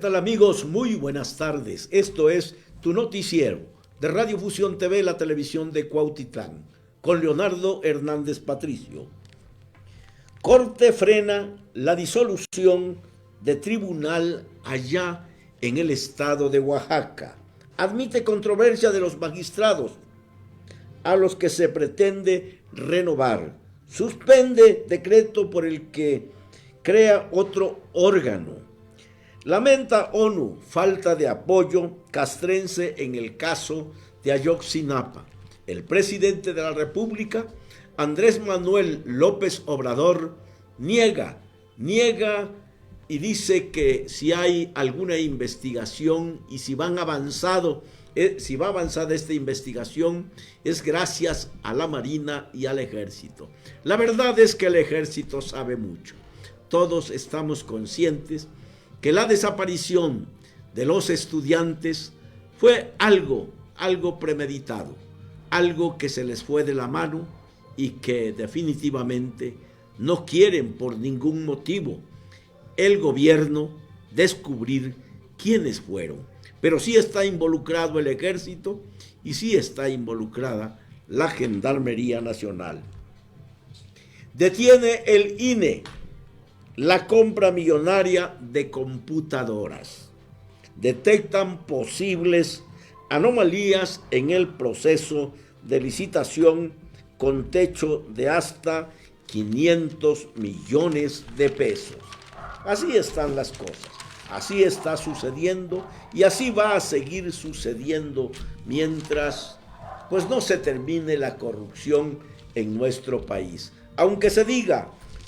tal amigos? Muy buenas tardes. Esto es tu noticiero de Radio Fusión TV, la televisión de Cuautitlán, con Leonardo Hernández Patricio. Corte frena la disolución de tribunal allá en el estado de Oaxaca. Admite controversia de los magistrados a los que se pretende renovar. Suspende decreto por el que crea otro órgano. Lamenta ONU falta de apoyo castrense en el caso de Ayotzinapa. El presidente de la República, Andrés Manuel López Obrador, niega y dice que si hay alguna investigación y si va avanzada esta investigación es gracias a la Marina y al Ejército. La verdad es que el Ejército sabe mucho. Todos estamos conscientes que la desaparición de los estudiantes fue algo premeditado, algo que se les fue de la mano y que definitivamente no quieren por ningún motivo el gobierno descubrir quiénes fueron. Pero sí está involucrado el Ejército y sí está involucrada la Gendarmería Nacional. Detiene el INE la compra millonaria de computadoras. Detectan posibles anomalías en el proceso de licitación con techo de hasta 500 millones de pesos. Así están las cosas, así está sucediendo y así va a seguir sucediendo mientras pues no se termine la corrupción en nuestro país.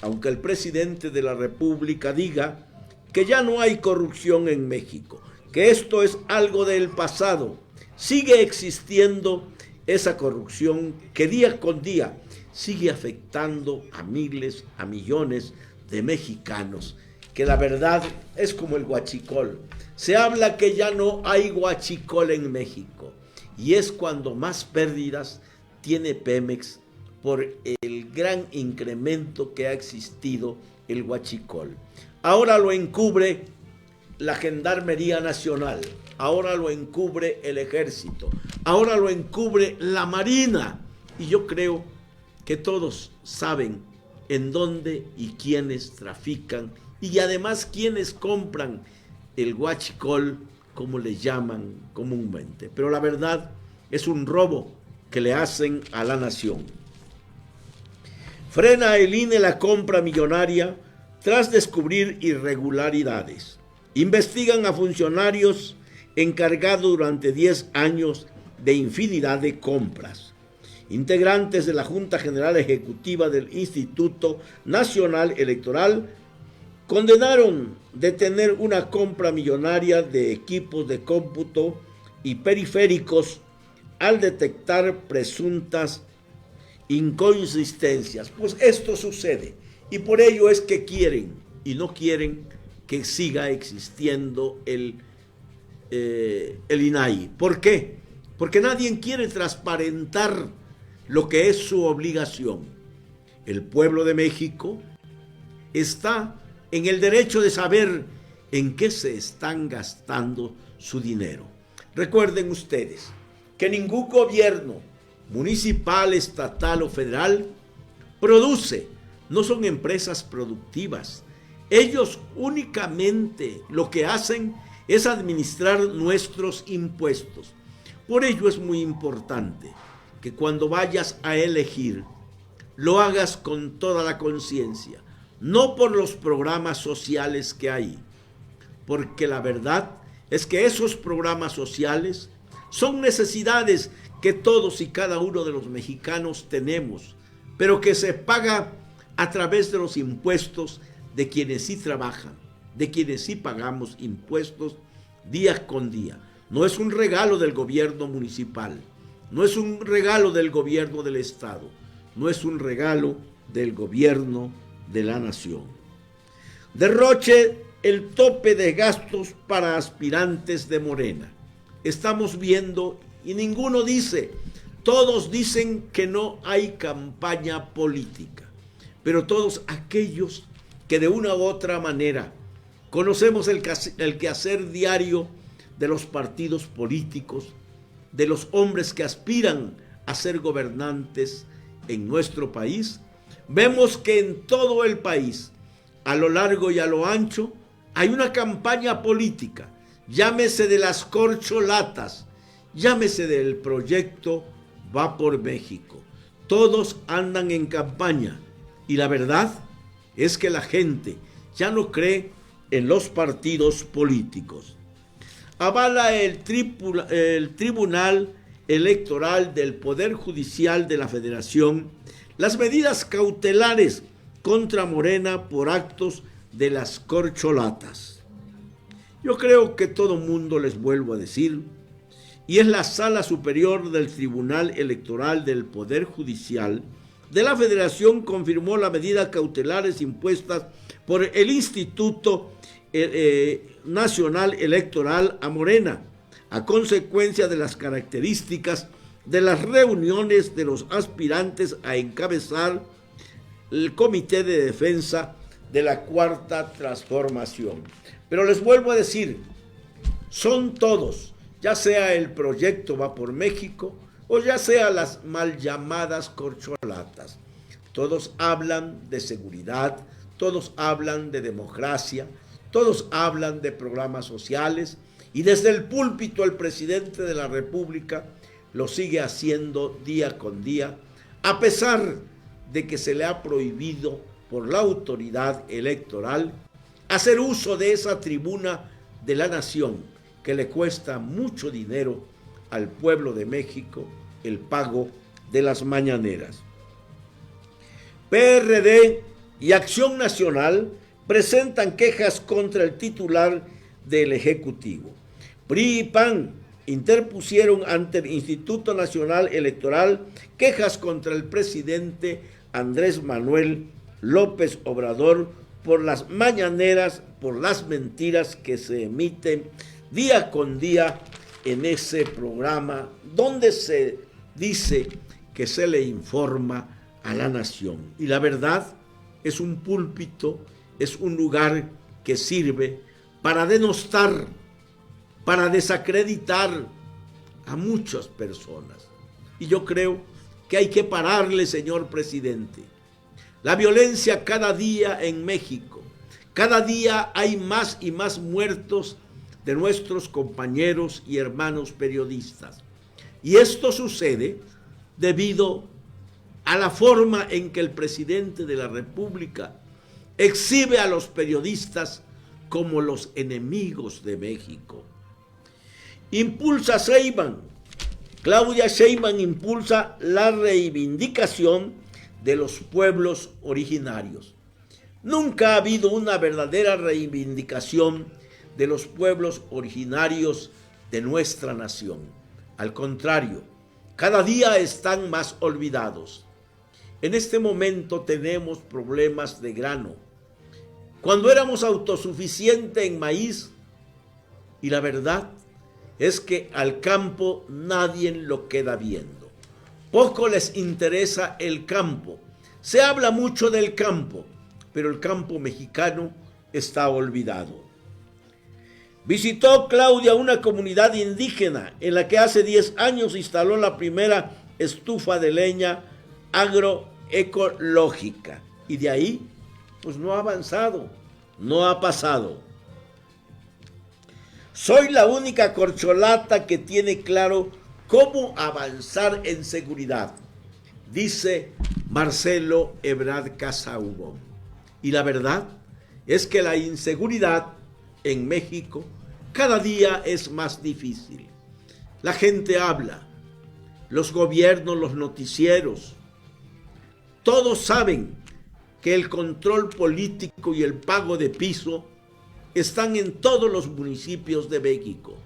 Aunque el presidente de la República diga que ya no hay corrupción en México, que esto es algo del pasado, sigue existiendo esa corrupción que día con día sigue afectando a miles, a millones de mexicanos, que la verdad es como el huachicol. Se habla que ya no hay huachicol en México y es cuando más pérdidas tiene Pemex por el gran incremento que ha existido el huachicol. Ahora lo encubre la Gendarmería Nacional, ahora lo encubre el Ejército, ahora lo encubre la Marina. Y yo creo que todos saben en dónde y quiénes trafican y además quiénes compran el huachicol, como le llaman comúnmente. Pero la verdad es un robo que le hacen a la nación. Frena el INE la compra millonaria tras descubrir irregularidades. Investigan a funcionarios encargados durante 10 años de infinidad de compras. Integrantes de la Junta General Ejecutiva del Instituto Nacional Electoral condenaron detener una compra millonaria de equipos de cómputo y periféricos al detectar presuntas inconsistencias. Pues esto sucede y por ello es que quieren y no quieren que siga existiendo el INAI. ¿Por qué? Porque nadie quiere transparentar lo que es su obligación. El pueblo de México está en el derecho de saber en qué se están gastando su dinero. Recuerden ustedes que ningún gobierno municipal, estatal o federal produce, no son empresas productivas. Ellos únicamente lo que hacen es administrar nuestros impuestos. Por ello es muy importante que cuando vayas a elegir, lo hagas con toda la conciencia, no por los programas sociales que hay, porque la verdad es que esos programas sociales son necesidades que todos y cada uno de los mexicanos tenemos, pero que se paga a través de los impuestos de quienes sí trabajan, de quienes sí pagamos impuestos día con día. No es un regalo del gobierno municipal, no es un regalo del gobierno del estado, no es un regalo del gobierno de la nación. Derroche el tope de gastos para aspirantes de Morena. Estamos viendo y ninguno dice, todos dicen que no hay campaña política, pero todos aquellos que de una u otra manera Conocemos el quehacer diario de los partidos políticos, de los hombres que aspiran a ser gobernantes en nuestro país. Vemos que en todo el país, a lo largo y a lo ancho, hay una campaña política, llámese de las corcholatas, llámese del proyecto Va por México. Todos andan en campaña y la verdad es que la gente ya no cree en los partidos políticos. Avala el Tribunal Electoral del Poder Judicial de la Federación las medidas cautelares contra Morena por actos de las corcholatas. Yo creo que todo mundo, les vuelvo a decir, y es la Sala Superior del Tribunal Electoral del Poder Judicial de la Federación, confirmó las medidas cautelares impuestas por el Instituto Nacional Electoral a Morena, a consecuencia de las características de las reuniones de los aspirantes a encabezar el Comité de Defensa de la Cuarta Transformación. Pero les vuelvo a decir, son todos, ya sea el proyecto Va por México o ya sea las mal llamadas corcholatas. Todos hablan de seguridad, todos hablan de democracia, todos hablan de programas sociales y desde el púlpito el presidente de la República lo sigue haciendo día con día, a pesar de que se le ha prohibido por la autoridad electoral hacer uso de esa tribuna de la nación que le cuesta mucho dinero al pueblo de México, el pago de las mañaneras. PRD y Acción Nacional presentan quejas contra el titular del Ejecutivo. PRI y PAN interpusieron ante el Instituto Nacional Electoral quejas contra el presidente Andrés Manuel López Obrador por las mañaneras, por las mentiras que se emiten día con día en ese programa donde se dice que se le informa a la nación. Y la verdad es un púlpito, es un lugar que sirve para denostar, para desacreditar a muchas personas. Y yo creo que hay que pararle, señor presidente. La violencia cada día en México, cada día hay más y más muertos de nuestros compañeros y hermanos periodistas. Y esto sucede debido a la forma en que el presidente de la República exhibe a los periodistas como los enemigos de México. Impulsa Sheinbaum. Claudia Sheinbaum impulsa la reivindicación de los pueblos originarios. Nunca ha habido una verdadera reivindicación de los pueblos originarios de nuestra nación. Al contrario, cada día están más olvidados. En este momento tenemos problemas de grano. Cuando éramos autosuficientes en maíz, y la verdad es que al campo nadie lo queda viendo. Poco les interesa el campo. Se habla mucho del campo, pero el campo mexicano está olvidado. Visitó Claudia una comunidad indígena en la que hace 10 años instaló la primera estufa de leña agroecológica. Y de ahí, pues no ha avanzado, no ha pasado. Soy la única corcholata que tiene claro cómo avanzar en seguridad, dice Marcelo Ebrard Casaubon. Y la verdad es que la inseguridad en México cada día es más difícil. La gente habla, los gobiernos, los noticieros, todos saben que el control político y el pago de piso están en todos los municipios de México.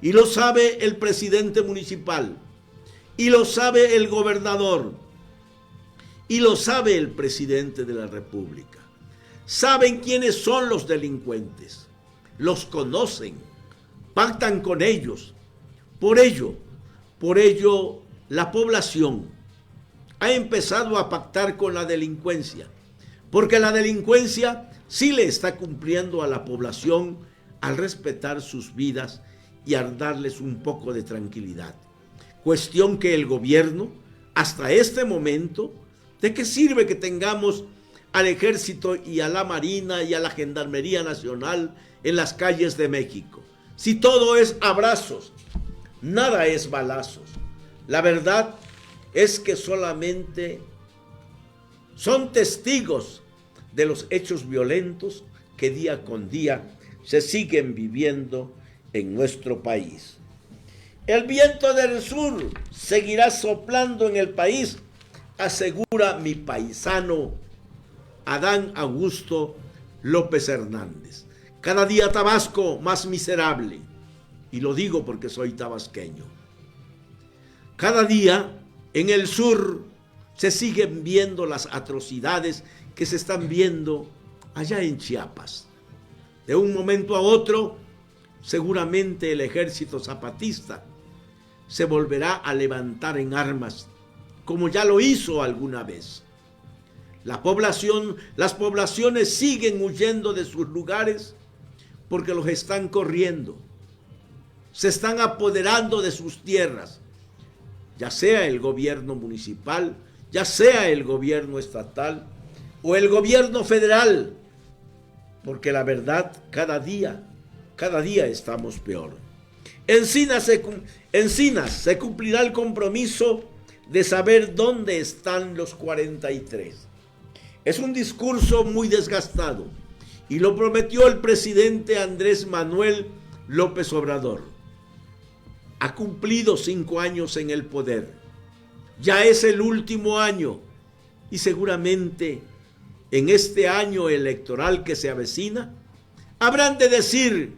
Y lo sabe el presidente municipal, y lo sabe el gobernador, y lo sabe el presidente de la República. Saben quiénes son los delincuentes, los conocen, pactan con ellos. Por ello, la población ha empezado a pactar con la delincuencia, porque la delincuencia sí le está cumpliendo a la población al respetar sus vidas y al darles un poco de tranquilidad. Cuestión que el gobierno, hasta este momento, ¿de qué sirve que tengamos al Ejército y a la Marina y a la Gendarmería Nacional en las calles de México? Si todo es abrazos, nada es balazos. La verdad es que solamente son testigos de los hechos violentos que día con día se siguen viviendo en nuestro país. El viento del sur seguirá soplando en el país, asegura mi paisano Adán Augusto López Hernández. Cada día Tabasco más miserable, y lo digo porque soy tabasqueño. Cada día en el sur se siguen viendo las atrocidades que se están viendo allá en Chiapas. De un momento a otro, seguramente el ejército zapatista se volverá a levantar en armas, como ya lo hizo alguna vez. Las poblaciones siguen huyendo de sus lugares porque los están corriendo. Se están apoderando de sus tierras, ya sea el gobierno municipal, ya sea el gobierno estatal o el gobierno federal, porque la verdad cada día estamos peor. Encinas se cumplirá el compromiso de saber dónde están los 43. Es un discurso muy desgastado y lo prometió el presidente Andrés Manuel López Obrador. Ha cumplido 5 años en el poder. Ya es el último año y seguramente en este año electoral que se avecina habrán de decir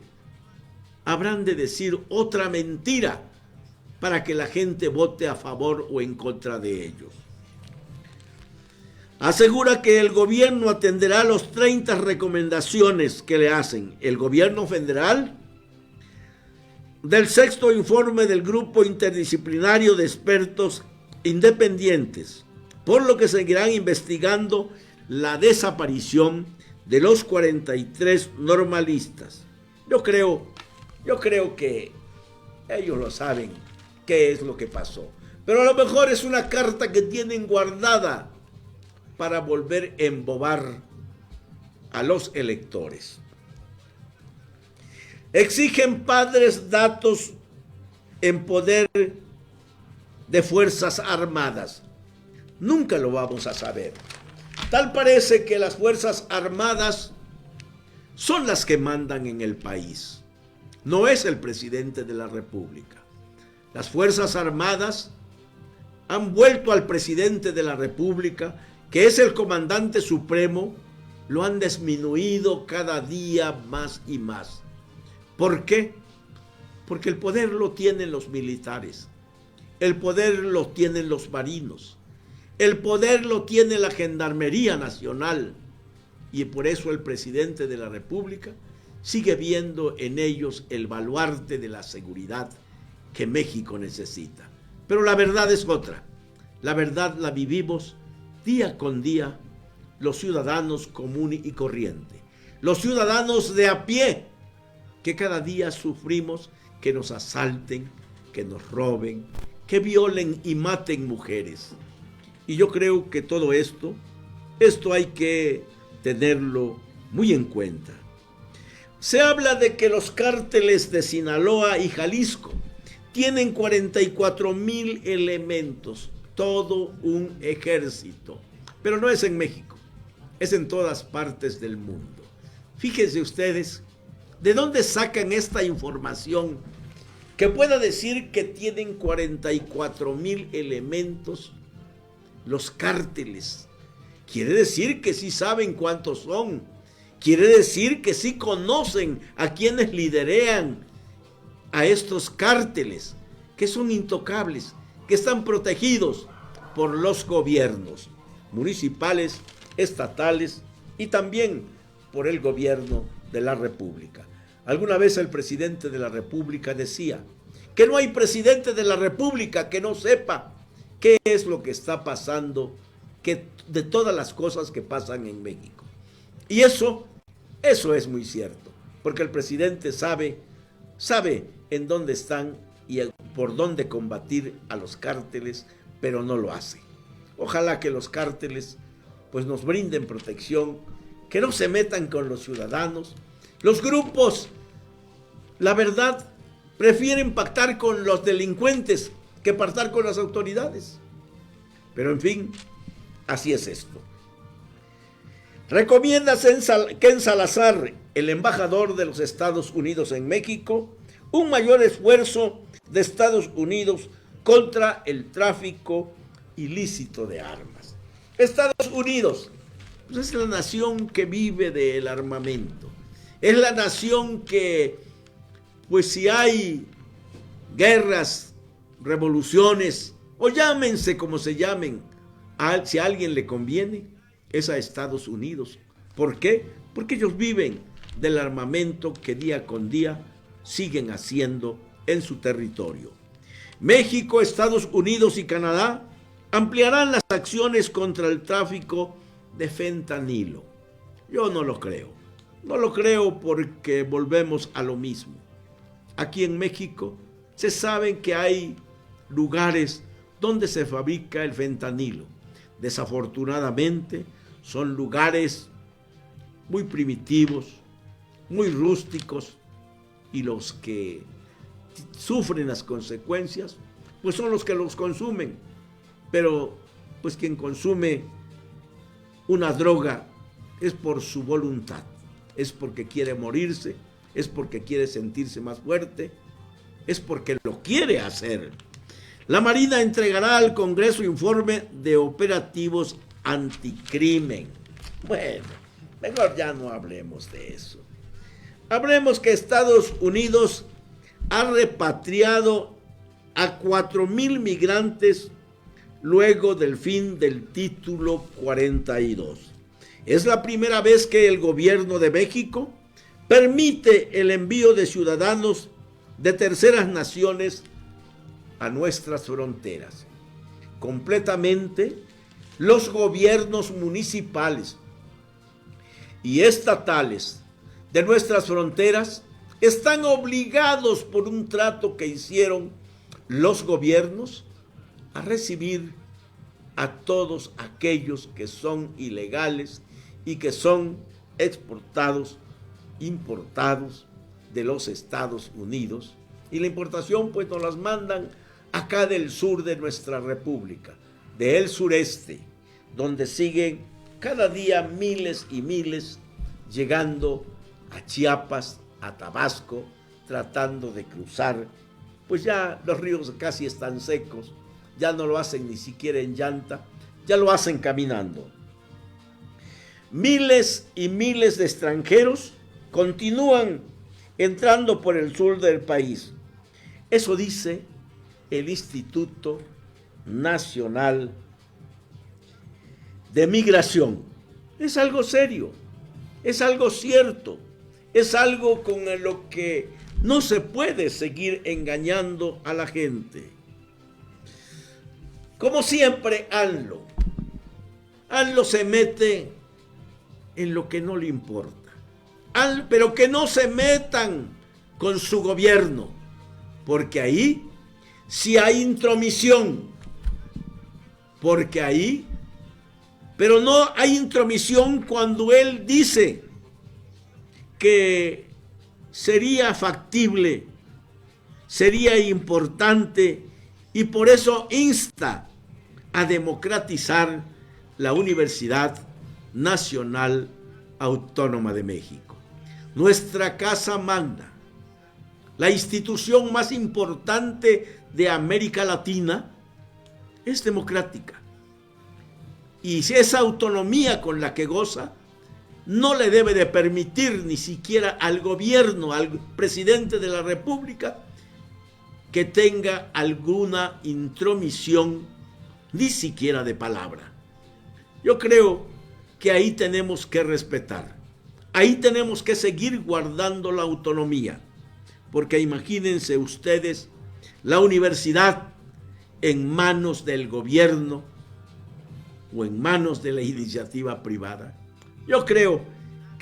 otra mentira para que la gente vote a favor o en contra de ellos. Asegura que el gobierno atenderá los 30 recomendaciones que le hacen el gobierno federal del 6º informe del Grupo Interdisciplinario de Expertos Independientes, por lo que seguirán investigando la desaparición de los 43 normalistas. Yo creo que ellos lo saben qué es lo que pasó, pero a lo mejor es una carta que tienen guardada para volver a embobar a los electores. Exigen padres datos en poder de Fuerzas Armadas. Nunca lo vamos a saber. Tal parece que las Fuerzas Armadas son las que mandan en el país. No es el presidente de la República. Las Fuerzas Armadas han vuelto al presidente de la República, que es el comandante supremo, lo han disminuido cada día más y más. ¿Por qué? Porque el poder lo tienen los militares, el poder lo tienen los marinos, el poder lo tiene la Gendarmería Nacional, y por eso el presidente de la República sigue viendo en ellos el baluarte de la seguridad que México necesita. Pero la verdad es otra. La verdad la vivimos día con día los ciudadanos común y corriente, los ciudadanos de a pie, que cada día sufrimos que nos asalten, que nos roben, que violen y maten mujeres. Y yo creo que todo esto hay que tenerlo muy en cuenta. Se habla de que los cárteles de Sinaloa y Jalisco tienen 44,000 elementos, todo un ejército. Pero no es en México, es en todas partes del mundo. Fíjense ustedes, ¿de dónde sacan esta información que pueda decir que tienen 44,000 elementos los cárteles? Quiere decir que sí saben cuántos son. Quiere decir que sí conocen a quienes liderean a estos cárteles, que son intocables, que están protegidos por los gobiernos municipales, estatales y también por el gobierno de la República. Alguna vez el presidente de la República decía que no hay presidente de la República que no sepa qué es lo que está pasando, de todas las cosas que pasan en México. Y eso Eso es muy cierto, porque el presidente sabe en dónde están y por dónde combatir a los cárteles, pero no lo hace. Ojalá que los cárteles pues nos brinden protección, que no se metan con los ciudadanos. Los grupos, la verdad, prefieren pactar con los delincuentes que pactar con las autoridades. Pero en fin, así es esto. Recomienda Ken Salazar, el embajador de los Estados Unidos en México, un mayor esfuerzo de Estados Unidos contra el tráfico ilícito de armas. Estados Unidos pues es la nación que vive del armamento. Es la nación que, pues si hay guerras, revoluciones, o llámense como se llamen, si a alguien le conviene, es a Estados Unidos. ¿Por qué? Porque ellos viven del armamento que día con día siguen haciendo en su territorio. México, Estados Unidos y Canadá ampliarán las acciones contra el tráfico de fentanilo. Yo no lo creo. No lo creo porque volvemos a lo mismo. Aquí en México se sabe que hay lugares donde se fabrica el fentanilo. Desafortunadamente son lugares muy primitivos, muy rústicos, y los que sufren las consecuencias pues son los que los consumen. Pero pues quien consume una droga es por su voluntad, es porque quiere morirse, es porque quiere sentirse más fuerte, es porque lo quiere hacer. La Marina entregará al Congreso informe de operativos anticrimen. Bueno, mejor ya no hablemos de eso. Hablemos que Estados Unidos ha repatriado a 4,000 migrantes luego del fin del título 42. Es la primera vez que el gobierno de México permite el envío de ciudadanos de terceras naciones a nuestras fronteras. Completamente, los gobiernos municipales y estatales de nuestras fronteras están obligados por un trato que hicieron los gobiernos a recibir a todos aquellos que son ilegales y que son exportados, importados de los Estados Unidos. Y la importación pues nos las mandan acá del sur de nuestra república, del sureste, donde siguen cada día miles y miles llegando a Chiapas, a Tabasco, tratando de cruzar. Pues ya los ríos casi están secos, ya no lo hacen ni siquiera en llanta, ya lo hacen caminando. Miles y miles de extranjeros continúan entrando por el sur del país. Eso dice el Instituto Nacional de Migración. Es algo serio, es algo cierto, es algo con lo que no se puede seguir engañando a la gente. Como siempre, ANLO se mete en lo que no le importa. Pero que no se metan con su gobierno, porque ahí sí hay intromisión, pero no hay intromisión cuando él dice que sería factible, sería importante, y por eso insta a democratizar la Universidad Nacional Autónoma de México. Nuestra Casa Magna, la institución más importante de América Latina, es democrática. Y si esa autonomía con la que goza no le debe de permitir ni siquiera al gobierno, al presidente de la República, que tenga alguna intromisión, ni siquiera de palabra. Yo creo que ahí tenemos que respetar, ahí tenemos que seguir guardando la autonomía, porque imagínense ustedes la universidad en manos del gobierno o en manos de la iniciativa privada. Yo creo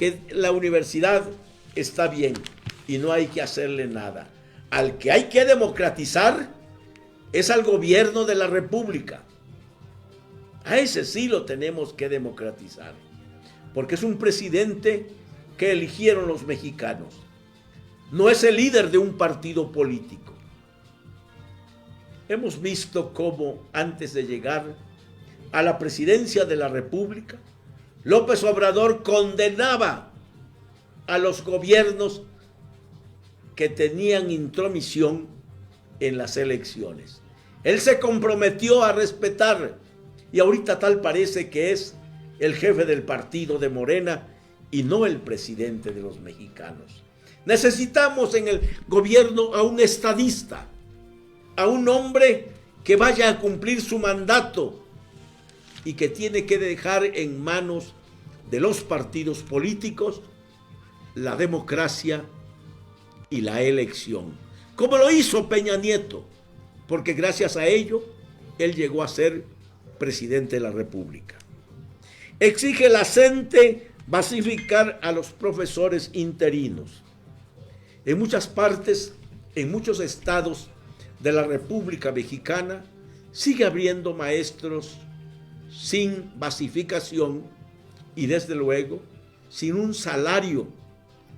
que la universidad está bien y no hay que hacerle nada. Al que hay que democratizar es al gobierno de la República. A ese sí lo tenemos que democratizar, porque es un presidente que eligieron los mexicanos. No es el líder de un partido político. Hemos visto cómo antes de llegar a la presidencia de la República, López Obrador condenaba a los gobiernos que tenían intromisión en las elecciones. Él se comprometió a respetar y ahorita tal parece que es el jefe del partido de Morena y no el presidente de los mexicanos. Necesitamos en el gobierno a un estadista, a un hombre que vaya a cumplir su mandato y que tiene que dejar en manos de los partidos políticos la democracia y la elección, como lo hizo Peña Nieto, porque gracias a ello él llegó a ser presidente de la República. Exige la CENTE basificar a los profesores interinos. En muchas partes, en muchos estados de la República Mexicana, sigue habiendo maestros sin basificación y desde luego sin un salario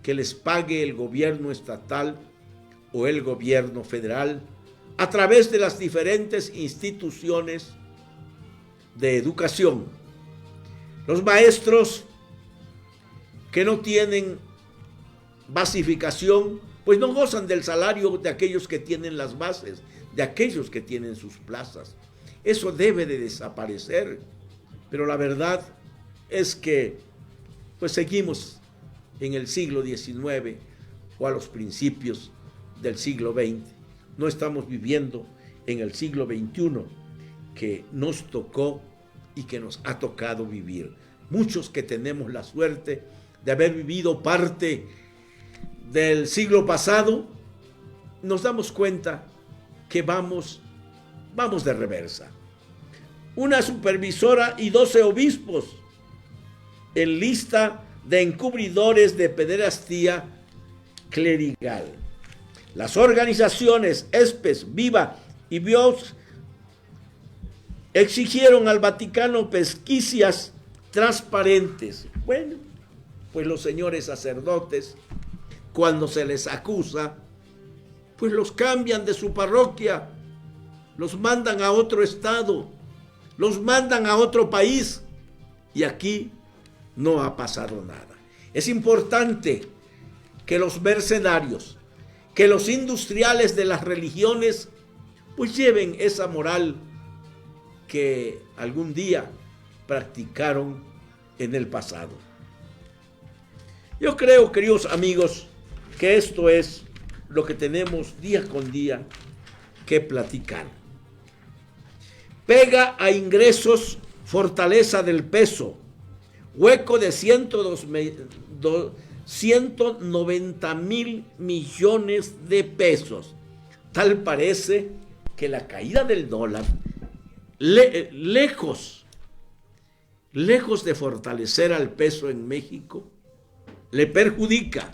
que les pague el gobierno estatal o el gobierno federal a través de las diferentes instituciones de educación. Los maestros que no tienen basificación, pues no gozan del salario de aquellos que tienen las bases, de aquellos que tienen sus plazas. Eso debe de desaparecer, pero la verdad es que pues seguimos en el siglo XIX o a los principios del siglo XX. No estamos viviendo en el siglo XXI que nos tocó y que nos ha tocado vivir. Muchos que tenemos la suerte de haber vivido parte del siglo pasado, nos damos cuenta que vamos de reversa. Una supervisora y 12 obispos en lista de encubridores de pederastía clerical. Las organizaciones ESPES, Viva y BIOS exigieron al Vaticano pesquisas transparentes. Bueno, pues los señores sacerdotes, cuando se les acusa, pues los cambian de su parroquia, los mandan a otro estado, los mandan a otro país y aquí no ha pasado nada. Es importante que los mercenarios, que los industriales de las religiones, pues lleven esa moral que algún día practicaron en el pasado. Yo creo, queridos amigos, que esto es lo que tenemos día con día que platicar. Pega a ingresos, fortaleza del peso, hueco de 190 mil millones de pesos. Tal parece que la caída del dólar, lejos de fortalecer al peso en México, le perjudica.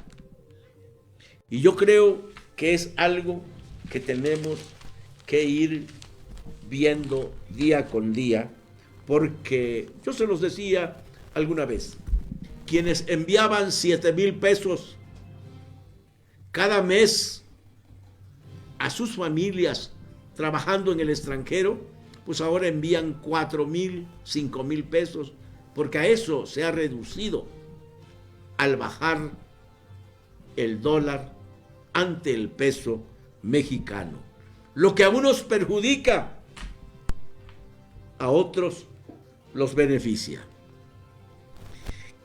Y yo creo que es algo que tenemos que ir viendo día con día, porque yo se los decía alguna vez, quienes enviaban 7,000 pesos cada mes a sus familias trabajando en el extranjero, pues ahora envían 4,000, 5,000 pesos, porque a eso se ha reducido al bajar el dólar ante el peso mexicano. Lo que a unos perjudica, a otros los beneficia.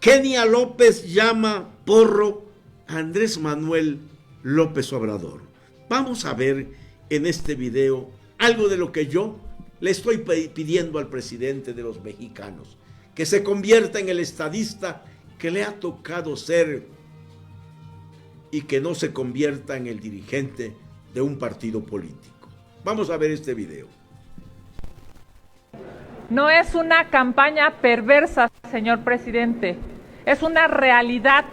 Kenia López llama porro a Andrés Manuel López Obrador. Vamos a ver en este video algo de lo que yo le estoy pidiendo al presidente de los mexicanos, que se convierta en el estadista que le ha tocado ser y que no se convierta en el dirigente de un partido político. Vamos a ver este video. No es una campaña perversa, señor presidente. es una realidad.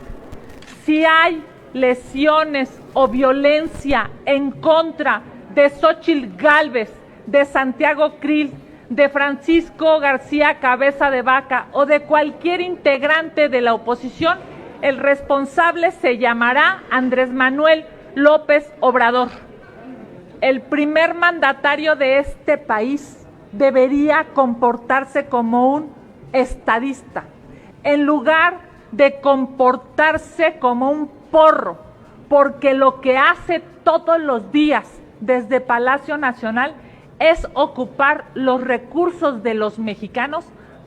Si hay lesiones o violencia en contra de Xóchitl Gálvez, de Santiago Krill, de Francisco García Cabeza de Vaca o de cualquier integrante de la oposición, el responsable se llamará Andrés Manuel López Obrador. El primer mandatario de este país debería comportarse como un estadista, en lugar de comportarse como un porro, porque lo que hace todos los días desde Palacio Nacional es ocupar los recursos de los mexicanos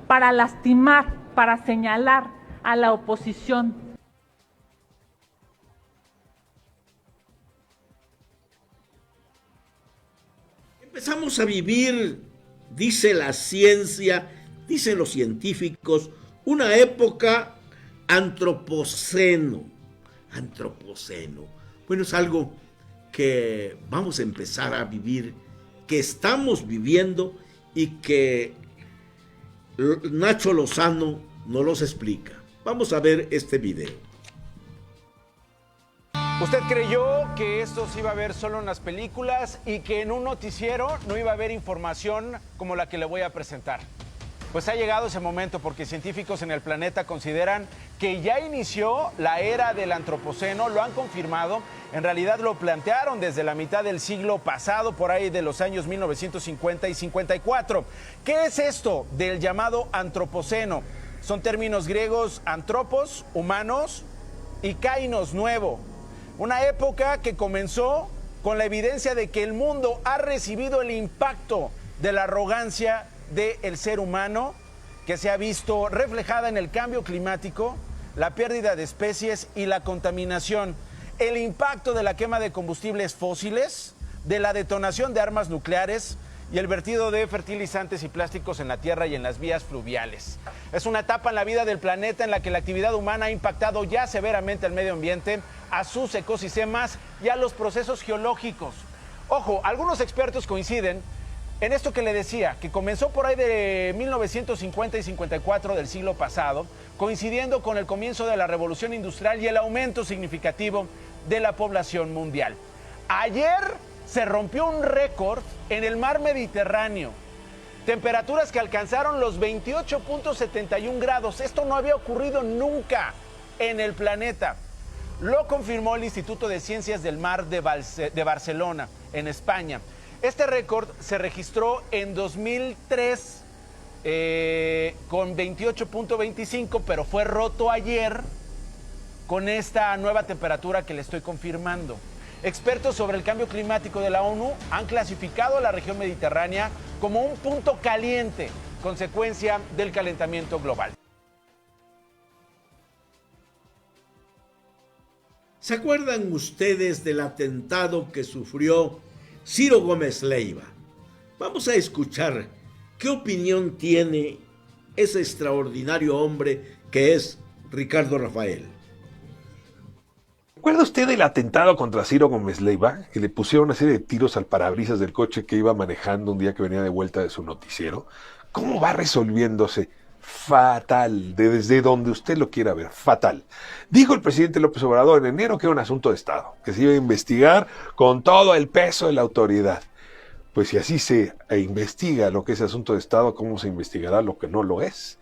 para lastimar, para señalar a la oposición. Empezamos a vivir, dice la ciencia, dicen los científicos, una época antropoceno. Bueno, es algo que vamos a empezar a vivir, que estamos viviendo y que Nacho Lozano nos los explica. Vamos a ver este video. ¿Usted creyó que esto se iba a ver solo en las películas y que en un noticiero no iba a haber información como la que le voy a presentar? Pues ha llegado ese momento, porque científicos en el planeta consideran que ya inició la era del antropoceno, lo han confirmado, en realidad lo plantearon desde la mitad del siglo pasado, por ahí de los años 1950 y 54. ¿Qué es esto del llamado antropoceno? Son términos griegos: antropos, humanos, y kainos, nuevo. Una época que comenzó con la evidencia de que el mundo ha recibido el impacto de la arrogancia del ser humano, que se ha visto reflejada en el cambio climático, la pérdida de especies y la contaminación, el impacto de la quema de combustibles fósiles, de la detonación de armas nucleares y el vertido de fertilizantes y plásticos en la tierra y en las vías fluviales. Es una etapa en la vida del planeta en la que la actividad humana ha impactado ya severamente al medio ambiente, a sus ecosistemas y a los procesos geológicos. Ojo, algunos expertos coinciden en esto que le decía, que comenzó por ahí de 1950 y 54 del siglo pasado, coincidiendo con el comienzo de la revolución industrial y el aumento significativo de la población mundial. Ayer se rompió un récord en el mar Mediterráneo. Temperaturas que alcanzaron los 28.71 grados. Esto no había ocurrido nunca en el planeta. Lo confirmó el Instituto de Ciencias del Mar de Barcelona, en España. Este récord se registró en 2003 con 28.25, pero fue roto ayer con esta nueva temperatura que le estoy confirmando. Expertos sobre el cambio climático de la ONU han clasificado a la región mediterránea como un punto caliente, consecuencia del calentamiento global. ¿Se acuerdan ustedes del atentado que sufrió Ciro Gómez Leiva? Vamos a escuchar qué opinión tiene ese extraordinario hombre que es Ricardo Rafael. ¿Recuerda usted el atentado contra Ciro Gómez Leiva? Que le pusieron una serie de tiros al parabrisas del coche que iba manejando un día que venía de vuelta de su noticiero. ¿Cómo va resolviéndose? Fatal, desde donde usted lo quiera ver, fatal. Dijo el presidente López Obrador en enero que era un asunto de Estado, que se iba a investigar con todo el peso de la autoridad. Pues si así se investiga lo que es asunto de Estado, ¿cómo se investigará lo que no lo es?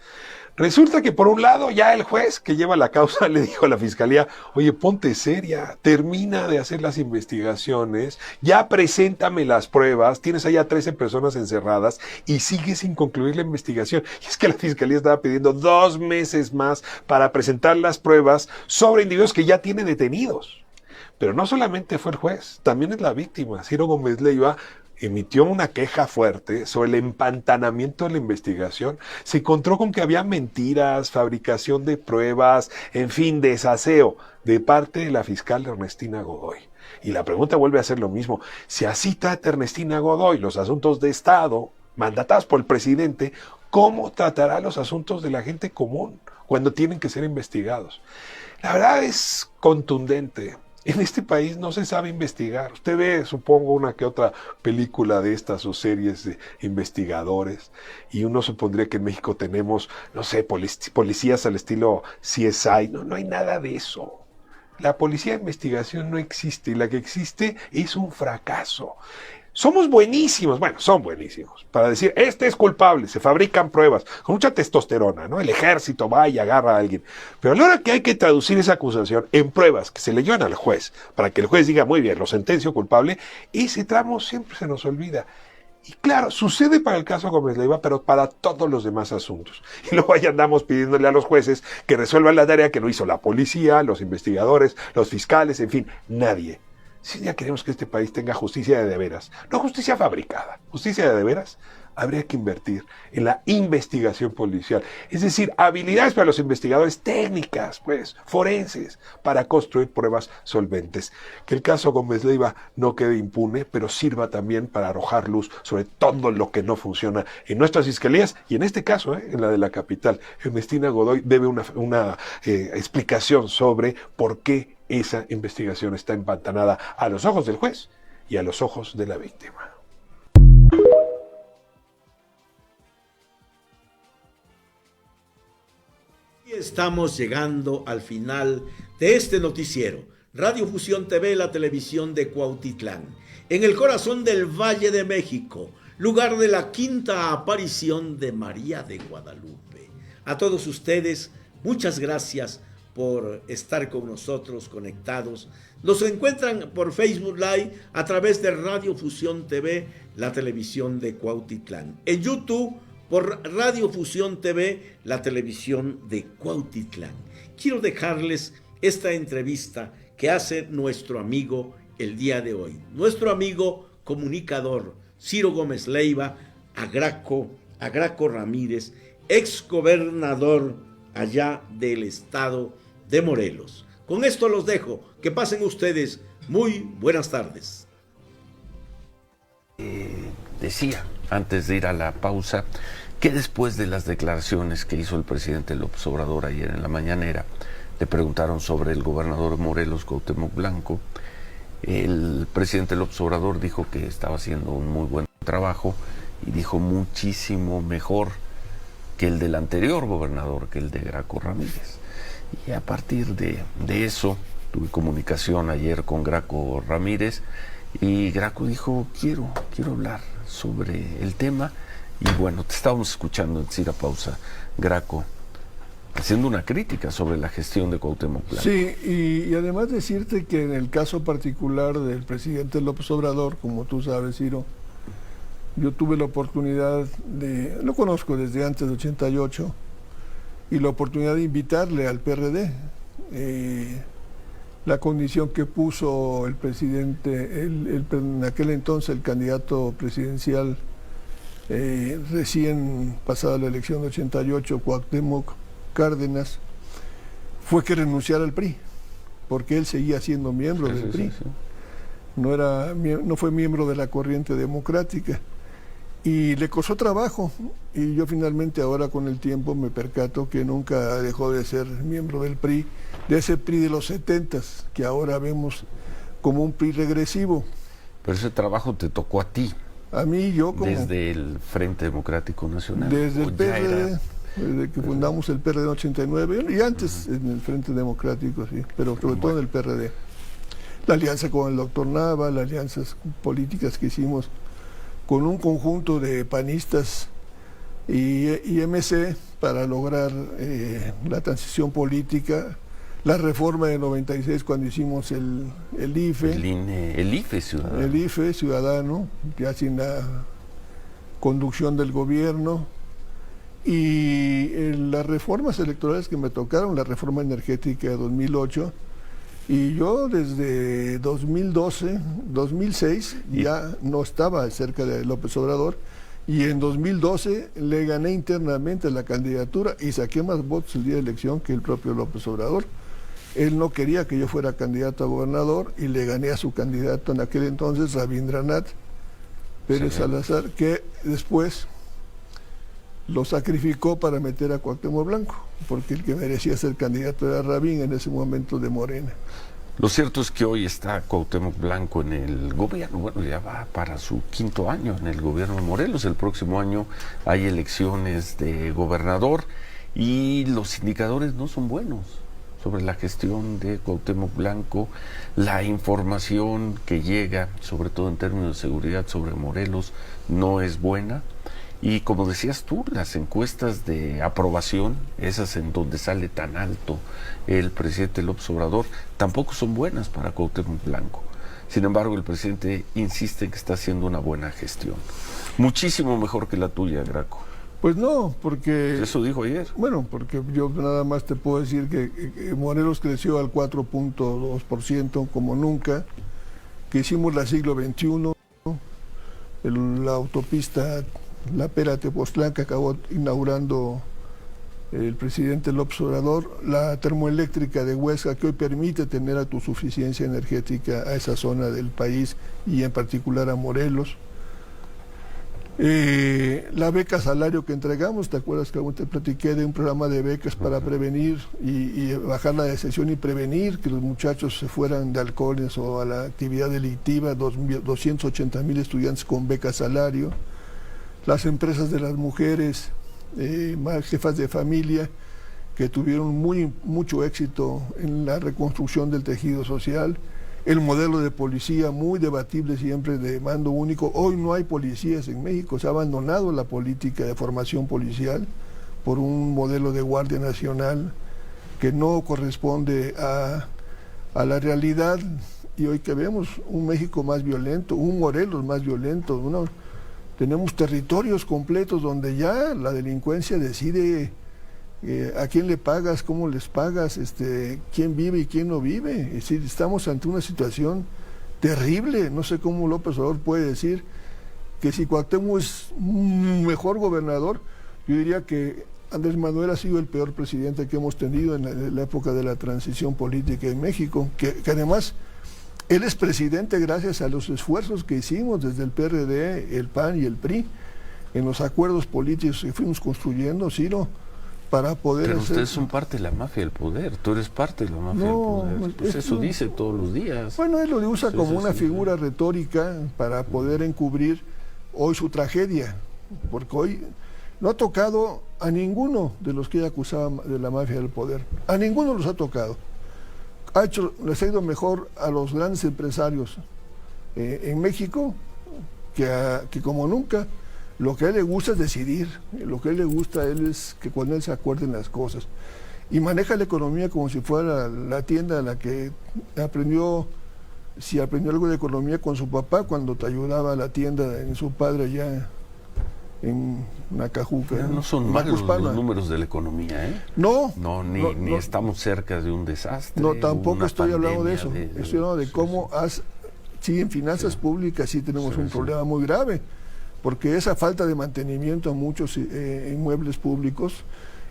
Resulta que por un lado ya el juez que lleva la causa le dijo a la fiscalía: oye, ponte seria, termina de hacer las investigaciones, ya preséntame las pruebas, tienes allá 13 personas encerradas y sigue sin concluir la investigación. Y es que la fiscalía estaba pidiendo 2 meses más para presentar las pruebas sobre individuos que ya tiene detenidos. Pero no solamente fue el juez, también es la víctima. Ciro Gómez Leiva emitió una queja fuerte sobre el empantanamiento de la investigación. Se encontró con que había mentiras, fabricación de pruebas, en fin, desaseo de parte de la fiscal Ernestina Godoy. Y la pregunta vuelve a ser lo mismo. Si así trata Ernestina Godoy los asuntos de Estado, mandatados por el presidente, ¿cómo tratará los asuntos de la gente común cuando tienen que ser investigados? La verdad es contundente. En este país no se sabe investigar. Usted ve, supongo, una que otra película de estas o series de investigadores, y uno supondría que en México tenemos, no sé, policías al estilo CSI. No, no hay nada de eso. La policía de investigación no existe, y la que existe es un fracaso. Somos buenísimos, bueno, son buenísimos, para decir, este es culpable, se fabrican pruebas, con mucha testosterona, ¿no? El ejército va y agarra a alguien. Pero a la hora que hay que traducir esa acusación en pruebas que se le llevan al juez, para que el juez diga, muy bien, lo sentencio culpable, ese tramo siempre se nos olvida. Y claro, sucede para el caso Gómez Leiva, pero para todos los demás asuntos. Y luego ahí andamos pidiéndole a los jueces que resuelvan la tarea que no hizo la policía, los investigadores, los fiscales, en fin, nadie. Si ya queremos que este país tenga justicia de veras, no justicia fabricada, justicia de veras, habría que invertir en la investigación policial. Es decir, habilidades para los investigadores, técnicas, pues, forenses, para construir pruebas solventes. Que el caso Gómez Leiva no quede impune, pero sirva también para arrojar luz sobre todo lo que no funciona en nuestras fiscalías, y en este caso, en la de la capital. Ernestina Godoy debe una explicación sobre por qué esa investigación está empantanada a los ojos del juez y a los ojos de la víctima. Y estamos llegando al final de este noticiero. Radio Fusión TV, la televisión de Cuautitlán, en el corazón del Valle de México, lugar de la quinta aparición de María de Guadalupe. A todos ustedes, muchas gracias por estar con nosotros conectados. Nos encuentran por Facebook Live a través de Radio Fusión TV, la televisión de Cuautitlán. En YouTube por Radio Fusión TV, la televisión de Cuautitlán. Quiero dejarles esta entrevista que hace nuestro amigo el día de hoy. Nuestro amigo comunicador Ciro Gómez Leiva, a Graco Ramírez, exgobernador allá del estado de Morelos. Con esto los dejo. Que pasen ustedes muy buenas tardes. Decía, antes de ir a la pausa, que después de las declaraciones que hizo el presidente López Obrador ayer en la mañanera, le preguntaron sobre el gobernador de Morelos, Cuauhtémoc Blanco. El presidente López Obrador dijo que estaba haciendo un muy buen trabajo, y dijo muchísimo mejor que el del anterior gobernador, que el de Graco Ramírez. Y a partir de eso, tuve comunicación ayer con Graco Ramírez, y Graco dijo, quiero hablar sobre el tema. Y bueno, te estábamos escuchando en Cira Pausa, Graco, haciendo una crítica sobre la gestión de Cuauhtémoc Blanco. Sí, y además decirte que en el caso particular del presidente López Obrador, como tú sabes, Ciro, yo tuve la oportunidad lo conozco desde antes de 88, y la oportunidad de invitarle al PRD. La condición que puso el presidente, en aquel entonces el candidato presidencial, recién pasada la elección de 88, Cuauhtémoc Cárdenas, fue que renunciara al PRI, porque él seguía siendo miembro del PRI. Sí. No fue miembro de la corriente democrática, y le costó trabajo, y yo finalmente ahora con el tiempo me percato que nunca dejó de ser miembro del PRI, de ese PRI de los 70s, que ahora vemos como un PRI regresivo. Pero ese trabajo te tocó a ti. A mí, yo como... Desde el Frente Democrático Nacional. Desde el PRD, desde que fundamos el PRD en 89, y antes en el Frente Democrático, sí, pero sobre todo en el PRD. La alianza con el doctor Nava, las alianzas políticas que hicimos con un conjunto de panistas y MC para lograr la transición política, la reforma de 96 cuando hicimos el IFE. El IFE Ciudadano. El IFE Ciudadano, ya sin la conducción del gobierno. Y las reformas electorales que me tocaron, la reforma energética de 2008, y yo desde 2006 ya no estaba cerca de López Obrador, y en 2012 le gané internamente la candidatura y saqué más votos el día de elección que el propio López Obrador. Él no quería que yo fuera candidato a gobernador, y le gané a su candidato en aquel entonces, Rabindranath Pérez Salazar, que después lo sacrificó para meter a Cuauhtémoc Blanco, porque el que merecía ser candidato era Rabín en ese momento de Morena. Lo cierto es que hoy está Cuauhtémoc Blanco en el gobierno, bueno, ya va para su 5º año en el gobierno de Morelos. El próximo año hay elecciones de gobernador y los indicadores no son buenos sobre la gestión de Cuauhtémoc Blanco. La información que llega, sobre todo en términos de seguridad sobre Morelos, no es buena. Y como decías tú, las encuestas de aprobación, esas en donde sale tan alto el presidente López Obrador, tampoco son buenas para Cuauhtémoc Blanco. Sin embargo, el presidente insiste en que está haciendo una buena gestión. Muchísimo mejor que la tuya, Graco. Pues no, porque... Eso dijo ayer. Bueno, porque yo nada más te puedo decir que Morelos creció al 4.2% como nunca, que hicimos la siglo XXI, la autopista La Pera-Tepoztlán que acabó inaugurando el presidente López Obrador, la termoeléctrica de Huesca que hoy permite tener autosuficiencia energética a esa zona del país y en particular a Morelos. La beca salario que entregamos, ¿te acuerdas que te platiqué de un programa de becas para prevenir y bajar la deserción y prevenir que los muchachos se fueran de alcoholes o a la actividad delictiva? 280,000 estudiantes con beca salario. Las empresas de las mujeres, más jefas de familia, que tuvieron mucho éxito en la reconstrucción del tejido social. El modelo de policía, muy debatible siempre, de mando único. Hoy no hay policías en México, se ha abandonado la política de formación policial por un modelo de Guardia Nacional que no corresponde a la realidad. Y hoy que vemos un México más violento, un Morelos más violento, tenemos territorios completos donde ya la delincuencia decide a quién le pagas, cómo les pagas, quién vive y quién no vive. Es decir, estamos ante una situación terrible. No sé cómo López Obrador puede decir que si Cuauhtémoc es un mejor gobernador, yo diría que Andrés Manuel ha sido el peor presidente que hemos tenido en la época de la transición política en México, que además él es presidente gracias a los esfuerzos que hicimos desde el PRD, el PAN y el PRI, en los acuerdos políticos que fuimos construyendo, Ciro, para poder Pero hacer... ustedes son parte de la mafia del poder, tú eres parte de la mafia del poder. Pues eso dice todos los días. Bueno, él lo usa como una figura retórica para poder encubrir hoy su tragedia, porque hoy no ha tocado a ninguno de los que ella acusaba de la mafia del poder, a ninguno los ha tocado. Les ha ido mejor a los grandes empresarios en México que como nunca. Lo que a él le gusta es decidir, lo que a él le gusta a él es que con él se acuerden las cosas. Y maneja la economía como si fuera la tienda en la que aprendió algo de economía con su papá cuando te ayudaba a la tienda en su padre allá en Nacajuca. No son malos los números de la economía, ¿eh? No, ni estamos cerca de un desastre. No, tampoco estoy hablando de eso. Estoy hablando de cómo sí, en finanzas públicas sí tenemos un problema muy grave, porque esa falta de mantenimiento a muchos inmuebles públicos,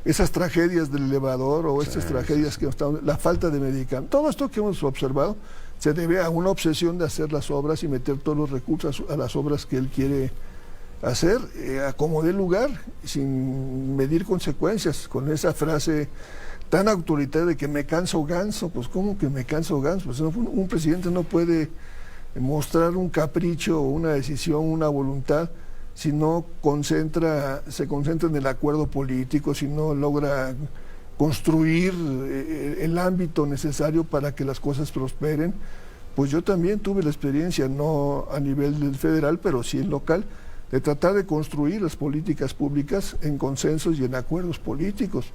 esas tragedias del elevador o estas tragedias que están, la falta de medicamentos, todo esto que hemos observado se debe a una obsesión de hacer las obras y meter todos los recursos a las obras que él quiere hacer, a como dé lugar, sin medir consecuencias, con esa frase tan autoritaria de que me canso ganso. Pues ¿cómo que me canso ganso? Pues un presidente no puede mostrar un capricho, una decisión, una voluntad, si no se concentra en el acuerdo político, si no logra construir el ámbito necesario para que las cosas prosperen. Pues yo también tuve la experiencia, no a nivel del federal, pero sí en local, de tratar de construir las políticas públicas en consensos y en acuerdos políticos.